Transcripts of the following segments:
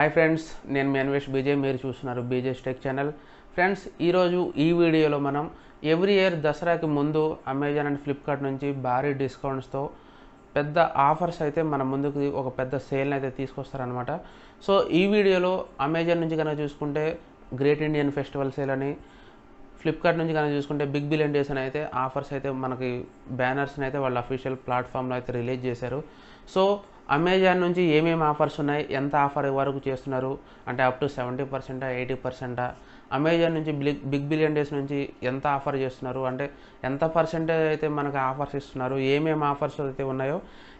Hi friends, నేను మీ అన్వేష్ బీజే. మీరు చూస్తున్నారు బీజేస్ టెక్ ఛానల్. ఫ్రెండ్స్, ఈరోజు ఈ వీడియోలో మనం ఎవ్రీ ఇయర్ దసరాకి ముందు అమెజాన్ అండ్ ఫ్లిప్కార్ట్ నుంచి భారీ డిస్కౌంట్స్తో పెద్ద ఆఫర్స్ అయితే మన ముందుకు ఒక పెద్ద సేల్ని అయితే తీసుకొస్తారనమాట. సో ఈ వీడియోలో అమెజాన్ నుంచి కనుక చూసుకుంటే గ్రేట్ ఇండియన్ ఫెస్టివల్ సేల్ అని, ఫ్లిప్కార్ట్ నుంచి కనుక చూసుకుంటే బిగ్ బిలియన్ డేస్ అని అయితే ఆఫర్స్ అయితే మనకి బ్యానర్స్ని అయితే వాళ్ళ అఫీషియల్ ప్లాట్ఫామ్లో అయితే రిలీజ్ చేశారు. సో అమెజాన్ నుంచి ఏమేమి ఆఫర్స్ ఉన్నాయి, ఎంత ఆఫర్ వరకు చేస్తున్నారు అంటే అప్ టు 70%, 80%, అమెజాన్ నుంచి బిగ్ బిలియన్ డేస్ నుంచి ఎంత ఆఫర్ చేస్తున్నారు అంటే ఎంత పర్సెంటేజ్ అయితే మనకు ఆఫర్స్ ఇస్తున్నారు, ఏమేమి ఆఫర్స్ అయితే ఉన్నాయో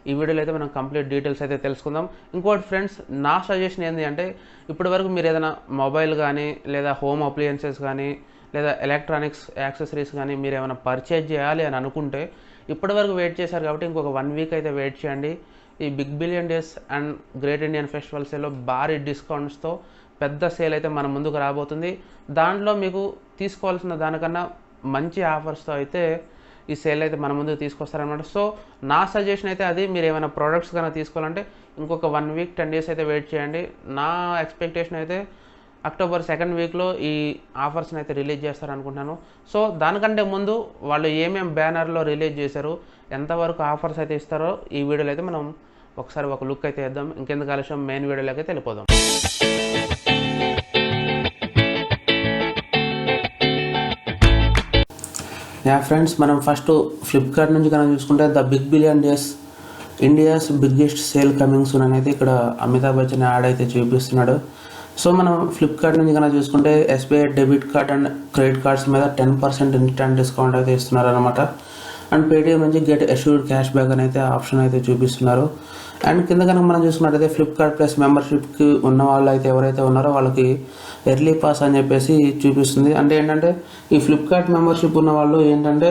ఈ వీడియోలో అయితే మనం కంప్లీట్ డీటెయిల్స్ అయితే తెలుసుకుందాం. ఇంకోటి ఫ్రెండ్స్, నా సజెషన్ ఏంటి అంటే ఇప్పటివరకు మీరు ఏదైనా మొబైల్ కానీ లేదా హోమ్ అప్లయన్సెస్ కానీ లేదా ఎలక్ట్రానిక్స్ యాక్సెసరీస్ కానీ మీరు ఏమైనా పర్చేజ్ చేయాలి అని అనుకుంటే ఇప్పటివరకు వెయిట్ చేశారు కాబట్టి ఇంకొక 1 వీక్ అయితే వెయిట్ చేయండి. ఈ big billion days and great Indian festival సేల్లో భారీ డిస్కౌంట్స్తో పెద్ద సేల్ అయితే మన ముందుకు రాబోతుంది. దాంట్లో మీకు తీసుకోవాల్సిన దానికన్నా మంచి ఆఫర్స్తో అయితే ఈ సేల్ అయితే మన ముందుకు తీసుకొస్తారనమాట. సో నా సజెషన్ అయితే అది, మీరు ఏమైనా ప్రోడక్ట్స్ కనుక తీసుకోవాలంటే ఇంకొక 1 వీక్ 10 డేస్ అయితే వెయిట్ చేయండి. నా ఎక్స్పెక్టేషన్ అయితే అక్టోబర్ 2nd వీక్లో ఈ ఆఫర్స్ని అయితే రిలీజ్ చేస్తారనుకుంటున్నాను. సో దానికంటే ముందు వాళ్ళు ఏమేమి బ్యానర్లో రిలీజ్ చేశారు, ఎంతవరకు ఆఫర్స్ అయితే ఇస్తారో ఈ వీడియోలో అయితే మనం ఒకసారి ఒక లుక్ అయితే వేద్దాం. ఇంకెందుకు ఆలస్యం, మెయిన్ వీడియోలోకి అయితే వెళ్ళిపోదాం. ఫ్రెండ్స్, మనం ఫస్ట్ ఫ్లిప్కార్ట్ నుంచి కనుక చూసుకుంటే the big billion days India's biggest sale coming soon అనేది ఇక్కడ అమితాబ్ బచ్చన్ యాడ్ అయితే చూపిస్తున్నాడు. సో మనం ఫ్లిప్కార్ట్ నుంచి కనుక చూసుకుంటే SBI debit card and credit cards మీద 10% ఇన్స్టెంట్ డిస్కౌంట్ అయితే ఇస్తున్నారు అనమాట. అండ్ పేటీఎం నుంచి గెట్ అష్యూర్డ్ క్యాష్ బ్యాక్ అని అయితే ఆప్షన్ అయితే చూపిస్తున్నారు. అండ్ కింద కనుక మనం చూసుకున్నట్టయితే ఫ్లిప్కార్ట్ ప్లస్ మెంబర్షిప్కి ఉన్న వాళ్ళు అయితే ఎవరైతే ఉన్నారో వాళ్ళకి ఎర్లీ పాస్ అని చెప్పేసి చూపిస్తుంది. అంటే ఏంటంటే ఈ ఫ్లిప్కార్ట్ మెంబర్షిప్ ఉన్న వాళ్ళు ఏంటంటే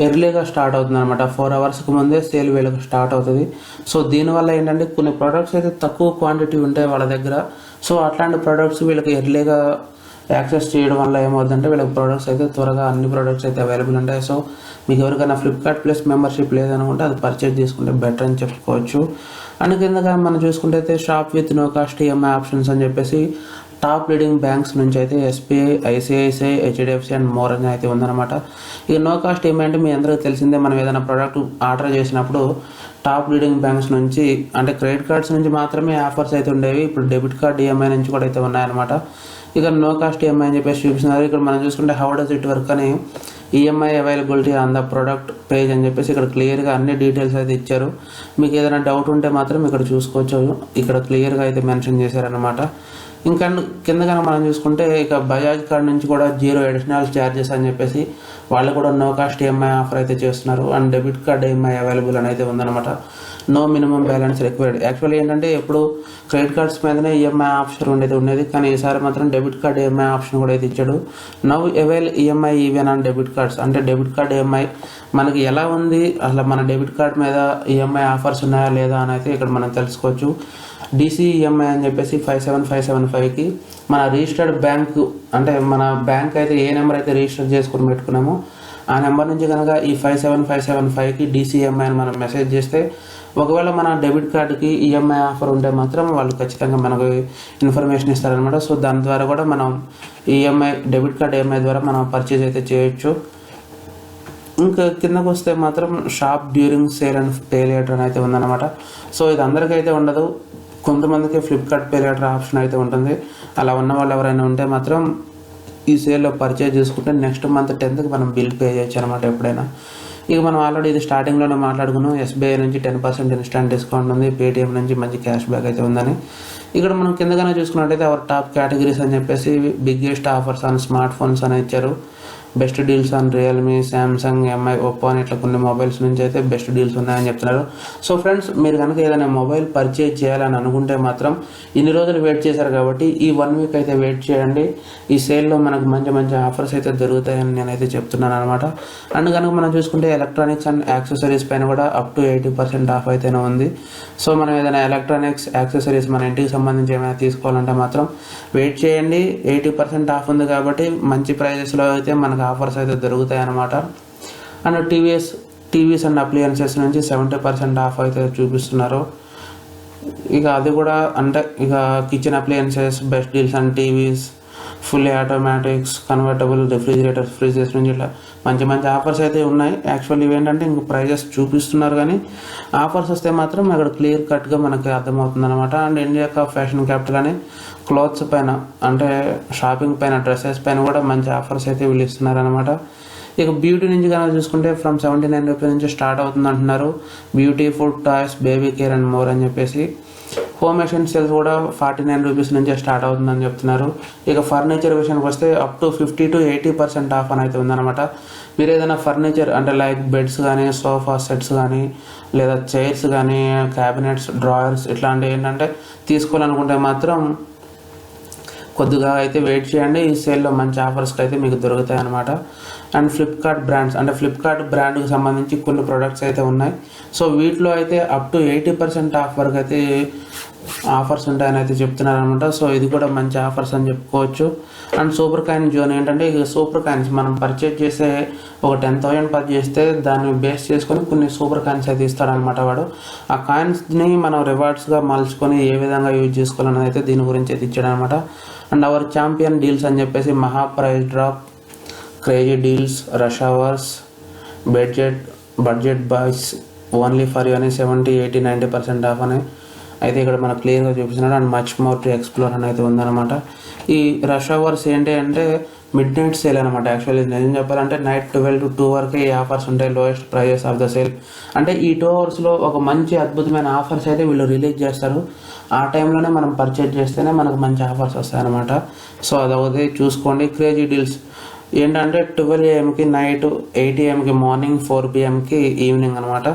ఎర్లీగా స్టార్ట్ అవుతుంది అనమాట. 4 అవర్స్కి ముందే సేల్ వీళ్ళకి స్టార్ట్ అవుతుంది. సో దీనివల్ల ఏంటంటే కొన్ని ప్రోడక్ట్స్ అయితే తక్కువ క్వాంటిటీ ఉంటాయి వాళ్ళ దగ్గర. సో అట్లాంటి ప్రోడక్ట్స్ వీళ్ళకి ఎర్లీగా యాక్సెస్ చేయడం వల్ల ఏమవుతుందంటే వీళ్ళకి ప్రోడక్ట్స్ అయితే త్వరగా అన్ని ప్రోడక్ట్స్ అయితే అవైలబుల్ ఉంటాయి. సో మీకు ఎవరికైనా ఫ్లిప్కార్ట్ ప్లస్ మెంబర్షిప్ లేదనుకుంటే అది పర్చేజ్ చేసుకుంటే బెటర్ అని చెప్పుకోవచ్చు. అండ్ కిందగా మనం చూసుకుంటే అయితే shop with no cost EMI options అని చెప్పేసి టాప్ లీడింగ్ బ్యాంక్స్ నుంచి అయితే SBI, ICICI, HDFC and more అని అయితే ఉందన్నమాట. ఇక నో కాస్ట్ ఈఎంఐ అంటే మీ అందరికీ తెలిసిందే, మనం ఏదైనా ప్రోడక్ట్ ఆర్డర్ చేసినప్పుడు టాప్ లీడింగ్ బ్యాంక్స్ నుంచి అంటే క్రెడిట్ కార్డ్స్ నుంచి మాత్రమే ఆఫర్స్ అయితే ఉండేవి. ఇప్పుడు డెబిట్ కార్డ్ ఈఎంఐ నుంచి కూడా అయితే ఉన్నాయన్నమాట. ఇక నో కాస్ట్ ఈఎంఐ అని చెప్పేసి చూపిస్తున్నారు. ఇక్కడ మనం చూసుకుంటే హౌ డస్ ఇట్ వర్క్ అని EMI availability on the product page అని చెప్పేసి ఇక్కడ క్లియర్గా అన్ని డీటెయిల్స్ అయితే ఇచ్చారు. మీకు ఏదైనా డౌట్ ఉంటే మాత్రం ఇక్కడ చూసుకోవచ్చు, ఇక్కడ క్లియర్గా అయితే మెన్షన్ చేశారనమాట. ఇంకా కింద కనుక మనం చూసుకుంటే ఇక బజాజ్ కార్డ్ నుంచి కూడా 0 అడిషనల్ ఛార్జెస్ అని చెప్పేసి వాళ్ళు కూడా నో కాస్ట్ ఈఎంఐ ఆఫర్ అయితే చేస్తున్నారు. And debit card EMI available అని అయితే ఉందన్నమాట. No minimum balance required. Actually ఏంటంటే ఎప్పుడు క్రెడిట్ కార్డ్స్ మీదనే ఈఎంఐ ఆప్షన్ ఉండేది, కానీ ఈసారి మాత్రం డెబిట్ కార్డ్ ఈఎంఐ ఆప్షన్ కూడా అయితే ఇచ్చాడు. Now avail EMI even on debit cards. అంటే డెబిట్ కార్డ్ ఈఎంఐ మనకి ఎలా ఉంది, అసలు మన డెబిట్ కార్డ్ మీద ఈఎంఐ ఆఫర్స్ ఉన్నాయా లేదా అని అయితే ఇక్కడ మనం తెలుసుకోవచ్చు. డిసిఈఎంఐ అని చెప్పేసి 57575కి మన రిజిస్టర్డ్ బ్యాంకు అంటే మన బ్యాంక్ అయితే ఏ నెంబర్ అయితే రిజిస్టర్ చేసుకుని పెట్టుకున్నామో ఆ నెంబర్ నుంచి కనుక ఈ 57575కి డిసిఈఎంఐ అని మనం మెసేజ్ చేస్తే ఒకవేళ మన డెబిట్ కార్డుకి ఈఎంఐ ఆఫర్ ఉంటే మాత్రం వాళ్ళు ఖచ్చితంగా మనకు ఇన్ఫర్మేషన్ ఇస్తారనమాట. సో దాని ద్వారా కూడా మనం ఈఎంఐ డెబిట్ కార్డ్ ఈఎంఐ ద్వారా మనం పర్చేజ్ అయితే చేయొచ్చు. ఇంకా కిందకు వస్తే మాత్రం shop during sale and pay later అని అయితే ఉందన్నమాట. సో ఇది అందరికైతే ఉండదు, కొంతమందికి ఫ్లిప్కార్ట్ పే లేటర్ ఆప్షన్ అయితే ఉంటుంది. అలా ఉన్న వాళ్ళు ఎవరైనా ఉంటే మాత్రం ఈ సేల్లో పర్చేజ్ చేసుకుంటే నెక్స్ట్ మంత్ 10th మనం బిల్ పే చేయొచ్చు అనమాట ఎప్పుడైనా. ఇక మనం ఆల్రెడీ ఇది స్టార్టింగ్లోనే మాట్లాడుకున్నాం, ఎస్బీఐ నుంచి 10% ఇన్స్టెంట్ డిస్కౌంట్ ఉంది, పేటీఎం నుంచి మంచి క్యాష్ బ్యాక్ అయితే ఉందని. ఇక్కడ మనం కిందగానే చూసుకున్నట్టయితే అవర్ టాప్ కేటగిరీస్ అని చెప్పేసి biggest offers on smart phones అని ఇచ్చారు. Best deals on Realme, Samsung, MI, Oppo అని ఇట్లా కొన్ని మొబైల్స్ నుంచి అయితే బెస్ట్ డీల్స్ ఉన్నాయని చెప్తున్నారు. సో ఫ్రెండ్స్, మీరు కనుక ఏదైనా మొబైల్ పర్చేజ్ చేయాలని అనుకుంటే మాత్రం ఇన్ని రోజులు వెయిట్ చేశారు కాబట్టి ఈ 1 వీక్ అయితే వెయిట్ చేయండి. ఈ సేల్లో మనకు మంచి మంచి ఆఫర్స్ అయితే దొరుకుతాయని నేనైతే చెప్తున్నాను అనమాట. అండ్ కనుక మనం చూసుకుంటే ఎలక్ట్రానిక్స్ అండ్ యాక్సెసరీస్ పైన కూడా అప్ టు 80% ఆఫ్ అయితేనే ఉంది. సో మనం ఏదైనా ఎలక్ట్రానిక్స్ యాక్సెసరీస్ మన ఇంటికి సంబంధించి ఏమైనా తీసుకోవాలంటే మాత్రం వెయిట్ చేయండి. 80% ఆఫ్ ఉంది కాబట్టి మంచి ప్రైజెస్లో అయితే మనకు ఆఫర్స్ అయితే దొరుకుతాయి అన్నమాట. అండ్ టీవీస్ అండ్ అప్లయన్సెస్ నుంచి 70% ఆఫ్ అయితే చూపిస్తున్నారు. ఇక అది కూడా అంటే ఇక kitchen appliances best deals and TVs, fully automatics, convertible refrigerators, fridges నుంచి ఇట్లా మంచి మంచి ఆఫర్స్ అయితే ఉన్నాయి. యాక్చువల్లీ ఇవేంటంటే ఇంక ప్రైజెస్ చూపిస్తున్నారు కానీ ఆఫర్స్ వస్తే మాత్రం అక్కడ క్లియర్ కట్గా మనకి అర్థమవుతుంది అనమాట. అండ్ ఇండియా ఫ్యాషన్ క్యాపిటల్ అని క్లాత్స్ పైన అంటే షాపింగ్ పైన డ్రెస్సెస్ పైన కూడా మంచి ఆఫర్స్ అయితే వీళ్ళు ఇస్తున్నారు అనమాట. ఇక బ్యూటీ నుంచి కనుక చూసుకుంటే ఫ్రమ్ 79 రూపీస్ నుంచి స్టార్ట్ అవుతుంది అంటున్నారు. Beauty, food, toys, baby care and more అని చెప్పేసి. హోమ్ ఎసెన్షియల్స్ కూడా 49 రూపీస్ నుంచే స్టార్ట్ అవుతుందని చెప్తున్నారు. ఇక ఫర్నిచర్ విషయానికి వస్తే అప్ టు 50 to 80% ఆఫ్ అని అయితే ఉందన్నమాట. మీరు ఏదైనా ఫర్నిచర్ అంటే లైక్ బెడ్స్ కానీ, సోఫా సెట్స్ కానీ, లేదా చైర్స్ కానీ, క్యాబినెట్స్, డ్రాయర్స్ ఇట్లాంటివి ఏంటంటే తీసుకోవాలనుకుంటే మాత్రం కొద్దిగా అయితే వెయిట్ చేయండి. ఈ సేల్లో మంచి ఆఫర్స్కి అయితే మీకు దొరుకుతాయి అనమాట. అండ్ ఫ్లిప్కార్ట్ బ్రాండ్స్ అంటే ఫ్లిప్కార్ట్ బ్రాండ్కి సంబంధించి కొన్ని ప్రొడక్ట్స్ అయితే ఉన్నాయి. సో వీటిలో అయితే అప్ టు 80% ఆఫ్ వరకు అయితే ఆఫర్స్ ఉంటాయని అయితే చెప్తున్నారు అనమాట. సో ఇది కూడా మంచి ఆఫర్స్ అని చెప్పుకోవచ్చు. అండ్ సూపర్ కాయిన్ జోన్ ఏంటంటే ఇక సూపర్ కాయిన్స్ మనం పర్చేజ్ చేసే ఒక 10,000 పర్చేజ్ చేస్తే దాన్ని బేస్ చేసుకొని కొన్ని సూపర్ కాయిన్స్ అయితే ఇస్తాడనమాట వాడు. ఆ కాయిన్స్ని మనం రివార్డ్స్గా మలుచుకొని ఏ విధంగా యూజ్ చేసుకోవాలనేది అయితే దీని గురించి అయితే ఇచ్చాడనమాట. అండ్ అవర్ ఛాంపియన్ డీల్స్ అని చెప్పేసి మహా price drop, crazy deals, rush hours, budget buys only for you అని 70, 80, 90% ఆఫ్ అని అయితే ఇక్కడ మనకు క్లియర్గా చూపిస్తున్నాడు. And much more to explore అని అయితే ఉందన్నమాట. ఈ రష్ అవర్స్ ఏంటి అంటే మిడ్ నైట్ సేల్ అనమాట. యాక్చువల్లీ నిజం చెప్పాలంటే నైట్ 12 to 2 వరకే ఈ ఆఫర్స్ ఉంటాయి. Lowest prices of the sale అంటే ఈ 2 అవర్స్లో ఒక మంచి అద్భుతమైన ఆఫర్స్ అయితే వీళ్ళు రిలీజ్ చేస్తారు. ఆ టైంలోనే మనం పర్చేజ్ చేస్తేనే మనకు మంచి ఆఫర్స్ వస్తాయి అనమాట. సో అదొకటి చూసుకోండి. క్రేజీ డీల్స్ ఏంటంటే 12 AM night, 8 AM morning, 4 PM evening అనమాట.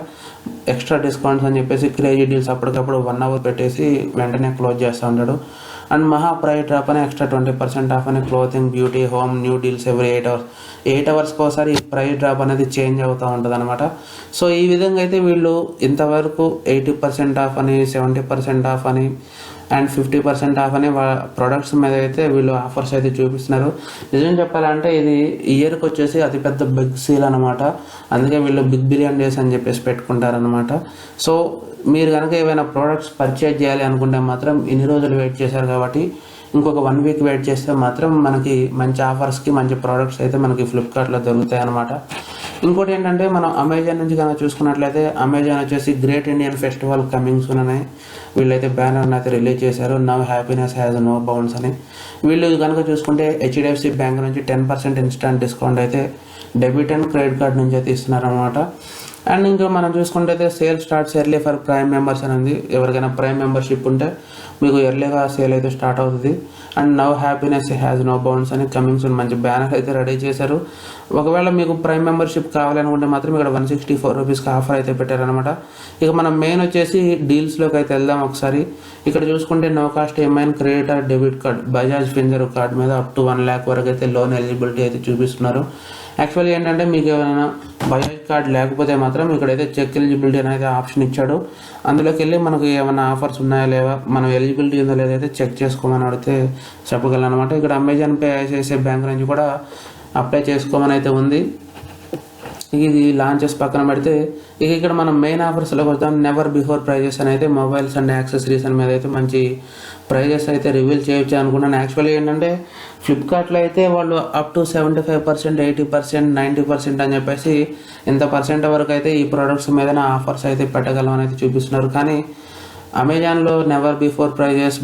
ఎక్స్ట్రా డిస్కౌంట్స్ అని చెప్పేసి క్రేజీ డీల్స్ అప్పటికప్పుడు 1 hour పెట్టేసి వెంటనే క్లోజ్ చేస్తూ ఉంటాడు. అండ్ మహా ప్రైస్ డ్రాప్ అని ఎక్స్ట్రా 20% ఆఫ్ అని clothing, beauty, home, new deals every 8 hours. 8 hours ఒకసారి ప్రైస్ డ్రాప్ అనేది చేంజ్ అవుతూ ఉంటుంది అనమాట. సో ఈ విధంగా అయితే వీళ్ళు ఇంతవరకు 80% ఆఫ్ అని, 70% ఆఫ్ అని అండ్ 50% ఆఫ్ అని ప్రొడక్ట్స్ మీద అయితే వీళ్ళు ఆఫర్స్ అయితే చూపిస్తున్నారు. నిజం చెప్పాలంటే ఇది ఇయర్కి వచ్చేసి అతిపెద్ద బిగ్ సేల్ అనమాట. అందుకే వీళ్ళు బిగ్ బిలియన్ డేస్ అని చెప్పేసి పెట్టుకుంటారనమాట. సో మీరు కనుక ఏమైనా ప్రోడక్ట్స్ పర్చేజ్ చేయాలి అనుకుంటే మాత్రం ఇన్ని రోజులు వెయిట్ చేశారు కాబట్టి ఇంకొక 1 week వెయిట్ చేస్తే మాత్రం మనకి మంచి ఆఫర్స్కి మంచి ప్రోడక్ట్స్ అయితే మనకి ఫ్లిప్కార్ట్లో దొరుకుతాయి అనమాట. ఇంకోటి ఏంటంటే మనం అమెజాన్ నుంచి కనుక చూసుకున్నట్లయితే అమెజాన్ వచ్చేసి great Indian festival coming soon అని వీళ్ళైతే బ్యానర్ని అయితే రిలీజ్ చేశారు. Now happiness has no bounds అని. వీళ్ళు కనుక చూసుకుంటే HDFC బ్యాంక్ నుంచి 10% ఇన్స్టాంట్ డిస్కౌంట్ అయితే డెబిట్ అండ్ క్రెడిట్ కార్డ్ నుంచి అయితే ఇస్తున్నారు అనమాట. అండ్ ఇంకా మనం చూసుకుంటే అయితే sale starts early for prime members అని ఉంది. ఎవరికైనా ప్రైమ్ మెంబర్షిప్ ఉంటే మీకు ఎర్లీగా సేల్ అయితే స్టార్ట్ అవుతుంది. And now happiness has no bounds అని కమింగ్ సూన్ మంచి బ్యానర్ అయితే రెడీ చేశారు. ఒకవేళ మీకు ప్రైమ్ మెంబర్షిప్ కావాలనుకుంటే మాత్రం ఇక్కడ 164 రూపీస్కి ఆఫర్ అయితే పెట్టారనమాట. ఇక మనం మెయిన్ వచ్చేసి డీల్స్లోకి అయితే వెళ్దాం ఒకసారి. ఇక్కడ చూసుకుంటే no cost EMI credit debit card, Bajaj Finserv card మీద అప్ టు 1 lakh వరకు అయితే లోన్ ఎలిజిబిలిటీ అయితే చూపిస్తున్నారు. యాక్చువల్లీ ఏంటంటే మీకు ఏమైనా బజాజ్ కార్డ్ లేకపోతే మాత్రం ఇక్కడైతే చెక్ ఎలిజిబిలిటీ అనేది ఆప్షన్ ఇచ్చాడు. అందులోకి వెళ్ళి మనకు ఏమైనా ఆఫర్స్ ఉన్నాయా లేవా, మనం ఎలిజిబిలిటీ ఉందో లేదైతే చెక్ చేసుకోమని అడిగితే చెప్పగలను అనమాట. ఇక్కడ అమెజాన్ పే, ICICI బ్యాంక్ నుంచి కూడా అప్లై చేసుకోమని అయితే ఉంది. ఇది లాంచెస్ పక్కన పెడితే ఇక ఇక్కడ మనం మెయిన్ ఆఫర్స్లోకి వస్తాం. నెవర్ బిఫోర్ ప్రైజెస్ అని అయితే మొబైల్స్ అండ్ యాక్సెసరీస్ అని మీద అయితే మంచి ప్రైజెస్ అయితే రివీల్ చేయొచ్చు అనుకున్నాను. యాక్చువల్లీ ఏంటంటే ఫ్లిప్కార్ట్లో అయితే వాళ్ళు అప్ టు 75%, 80%, 90% అని చెప్పేసి ఇంత పర్సెంట్ వరకు అయితే ఈ ప్రోడక్ట్స్ మీద ఆఫర్స్ అయితే పెట్టగలం అని అయితే చూపిస్తున్నారు. కానీ అమెజాన్లో never before prices,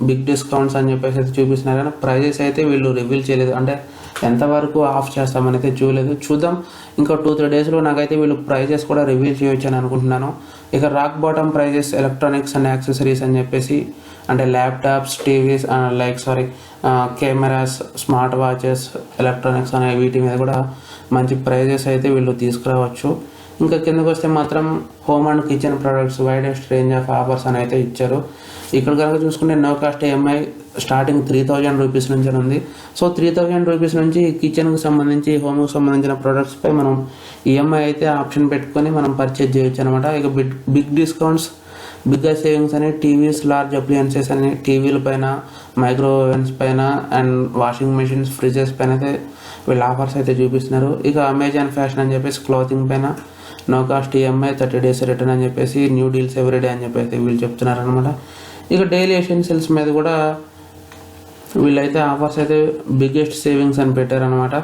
big discounts అని చెప్పేసి అయితే చూపిస్తున్నారు. కానీ ప్రైజెస్ అయితే వీళ్ళు రివీల్ చేయలేదు. అంటే ఎంతవరకు ఆఫ్ చేస్తామని అయితే చూద్దాం. ఇంకో 2-3 డేస్లో నాకైతే వీళ్ళు ప్రైజెస్ కూడా రివీల్ చేయొచ్చు అని అనుకుంటున్నాను. ఇక rock bottom prices, electronics and accessories అని చెప్పేసి అంటే laptops, TVs cameras, smart watches, electronics అనే వీటి మీద కూడా మంచి ప్రైజెస్ అయితే వీళ్ళు తీసుకురావచ్చు. ఇంకా కిందకు వస్తే మాత్రం home and kitchen products widest range of offers అని అయితే ఇచ్చారు. ఇక్కడ కనుక చూసుకుంటే no cost EMI starting 3000 rupees నుంచి ఉంది. సో 3000 రూపీస్ నుంచి కిచెన్కి సంబంధించి, హోమ్కి సంబంధించిన ప్రొడక్ట్స్పై మనం EMI అయితే ఆప్షన్ పెట్టుకొని మనం పర్చేజ్ చేయొచ్చు అనమాట. ఇక బిగ్ డిస్కౌంట్స్, బిగ్గర్ సేవింగ్స్ అని టీవీస్, లార్జ్ అప్లయన్సెస్ అని టీవీల పైన, మైక్రోవేవ్స్ పైన అండ్ వాషింగ్ మెషిన్స్, ఫ్రిడ్జెస్ పైన అయితే వీళ్ళు ఆఫర్స్ అయితే చూపిస్తున్నారు. ఇక అమెజాన్ ఫ్యాషన్ అని చెప్పేసి క్లాతింగ్ పైన, no cost EMI 30 days return అని చెప్పేసి న్యూ డీల్స్ ఎవ్రీడే అని చెప్పేసి వీళ్ళు చెప్తున్నారు అనమాట. ఇక డైలీ ఎసెన్షియల్స్ మీద కూడా వీళ్ళైతే ఆఫర్స్ అయితే బిగ్గెస్ట్ సేవింగ్స్ అని పెట్టారనమాట.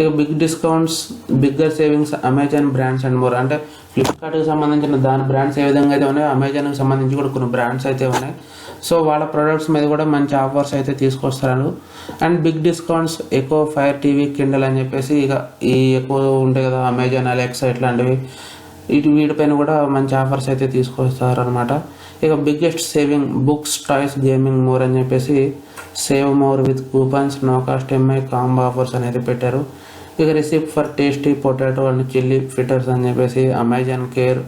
ఇక big discounts, bigger savings, Amazon brands and more. అంటే ఫ్లిప్కార్ట్కి సంబంధించిన దాని బ్రాండ్స్ ఏ విధంగా అయితే ఉన్నాయో అమెజాన్కి సంబంధించి కూడా కొన్ని బ్రాండ్స్ అయితే ఉన్నాయి. సో వాళ్ళ ప్రొడక్ట్స్ మీద కూడా మంచి ఆఫర్స్ అయితే తీసుకొస్తారు. And big discounts Echo, Fire TV, Kindle అని చెప్పేసి ఇక ఈ ఎక్కువ ఉంటాయి కదా అమెజాన్, అలెక్సా ఇట్లాంటివి, వీటిపైన కూడా మంచి ఆఫర్స్ అయితే తీసుకొస్తారు అనమాట. ఇక biggest saving books, toys, gaming, more అని చెప్పేసి save more with coupons, no cost EMI combo offers అనేది పెట్టారు. ఇక receipt for tasty potato and chilli fritters అని చెప్పేసి అమెజాన్ కేర్,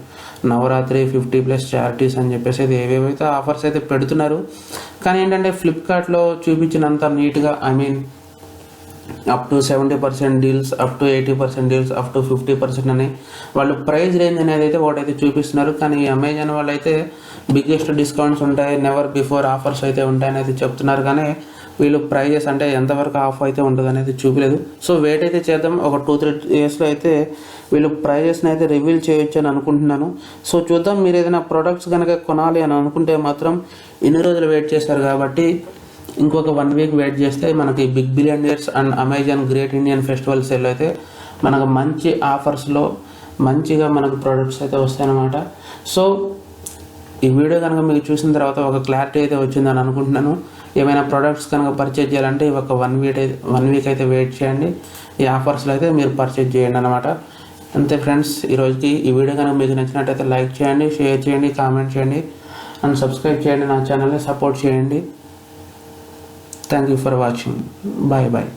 నవరాత్రి 50+ చారిటీస్ అని చెప్పేసి ఇది ఏవేవైతే ఆఫర్స్ అయితే పెడుతున్నారు. కానీ ఏంటంటే ఫ్లిప్కార్ట్లో చూపించినంత నీట్గా up to 70% deals, up to 80% deals, up to 50% అని వాళ్ళు ప్రైస్ రేంజ్ అనేది అయితే ఒకటైతే చూపిస్తున్నారు. కానీ అమెజాన్ వాళ్ళు అయితే బిగ్గెస్ట్ డిస్కౌంట్స్ ఉంటాయి, నెవర్ బిఫోర్ ఆఫర్స్ అయితే ఉంటాయని అయితే చెప్తున్నారు. కానీ వీళ్ళు ప్రైజెస్ అంటే ఎంతవరకు ఆఫ్ అయితే ఉంటుంది అనేది చూపలేదు. సో వెయిట్ అయితే చేద్దాం, ఒక 2-3 daysలో అయితే వీళ్ళు ప్రైజెస్ని అయితే రివీల్ చేయొచ్చు అని అనుకుంటున్నాను. సో చూద్దాం. మీరు ఏదైనా ప్రోడక్ట్స్ కనుక కొనాలి అని అనుకుంటే మాత్రం ఇన్ని రోజులు వెయిట్ చేశారు కాబట్టి ఇంకొక 1 week వెయిట్ చేస్తే మనకి big billion days and Amazon great Indian festival sale అయితే మనకు మంచి ఆఫర్స్లో మంచిగా మనకు ప్రోడక్ట్స్ అయితే వస్తాయన్నమాట. సో ఈ వీడియో కనుక మీకు చూసిన తర్వాత ఒక క్లారిటీ అయితే వచ్చిందని అనుకుంటున్నాను. ఏమైనా ప్రోడక్ట్స్ కనుక పర్చేజ్ చేయాలంటే ఒక 1 week అయితే వెయిట్ చేయండి. ఈ ఆఫర్స్లో అయితే మీరు పర్చేజ్ చేయండి అనమాట. అంతే ఫ్రెండ్స్, ఈరోజుకి ఈ వీడియో కనుక మీకు నచ్చినట్టయితే లైక్ చేయండి, షేర్ చేయండి, కామెంట్ చేయండి అండ్ సబ్స్క్రైబ్ చేయండి. నా ఛానల్ని సపోర్ట్ చేయండి. Thank you for watching. Bye bye.